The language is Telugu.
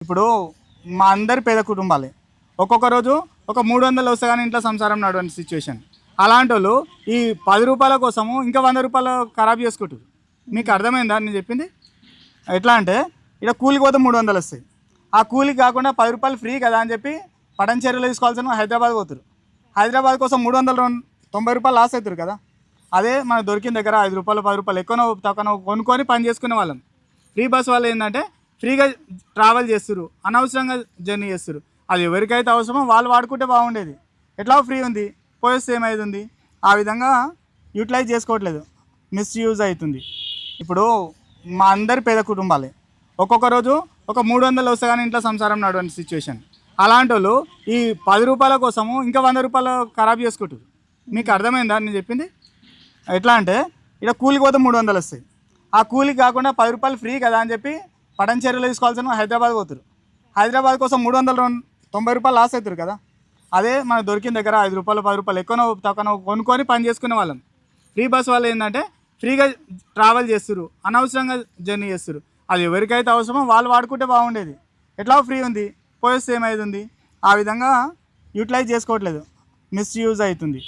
ఇప్పుడు మా అందరి పేద కుటుంబాలే ఒక్కొక్క రోజు ఒక 300 వస్తే కానీ ఇంట్లో సంసారం నడవని సిచ్యువేషన్. అలాంటి వాళ్ళు ఈ 10 రూపాయల కోసము ఇంకా 100 రూపాయలు ఖరాబ్ చేసుకుంటారు. మీకు అర్థమైందా నేను చెప్పింది? ఎట్లా అంటే ఇక్కడ కూలికి పోతే 300 వస్తాయి. ఆ కూలికి కాకుండా 10 రూపాయలు ఫ్రీ కదా అని చెప్పి పటంచెరులో తీసుకోవాల్సిన హైదరాబాద్ పోతారు. హైదరాబాద్ కోసం 390 రూపాయలు లాస్ అవుతారు కదా. అదే మనకు దొరికిన దగ్గర 5 రూపాయలు 10 రూపాయలు ఎక్కువనో తక్కువనో కొనుక్కొని పని చేసుకునే వాళ్ళం. ఫ్రీ బస్ వాళ్ళు ఏంటంటే ఫ్రీగా ట్రావెల్ చేస్తారు, అనవసరంగా జర్నీ చేస్తారు. అది ఎవరికైతే అవసరమో వాళ్ళు వాడుకుంటే బాగుండేది. ఎట్లా ఫ్రీ ఉంది, పోయేస్తే ఏమవుతుంది? ఆ విధంగా యూటిలైజ్ చేసుకోవట్లేదు, మిస్యూజ్ అవుతుంది. ఇప్పుడు మా అందరి పేద కుటుంబాలే ఒక్కొక్క రోజు ఒక 300 వస్తే కానీ ఇంట్లో సంసారం నడవని సిచ్యువేషన్. అలాంటి వాళ్ళు ఈ 10 రూపాయల కోసము ఇంకా 100 రూపాయలు ఖరాబ్ చేసుకుంటారు. మీకు అర్థమైందా నేను చెప్పింది? ఎట్లా అంటే ఇక్కడ కూలికి పోతే 300 వస్తాయి. ఆ కూలికి కాకుండా 10 రూపాయలు ఫ్రీ కదా అని చెప్పి పటంచెరులో తీసుకోవాల్సిన హైదరాబాద్ పోతారు. హైదరాబాద్ కోసం 390 రూపాయలు లాస్ అవుతారు కదా. అదే మనకు దొరికిన దగ్గర 5 రూపాయలు 10 రూపాయలు ఎక్కువనో తక్కువనో కొనుక్కొని పని చేసుకునే వాళ్ళం. ఫ్రీ బస్ వాళ్ళు ఏంటంటే ఫ్రీగా ట్రావెల్ చేస్తారు, అనవసరంగా జర్నీ చేస్తారు. అది ఎవరికైతే అవసరమో వాళ్ళు వాడుకుంటే బాగుండేది. ఎట్లా ఫ్రీ ఉంది, పోయేస్తే ఏమవుతుంది? ఆ విధంగా యూటిలైజ్ చేసుకోవట్లేదు, మిస్యూజ్ అవుతుంది.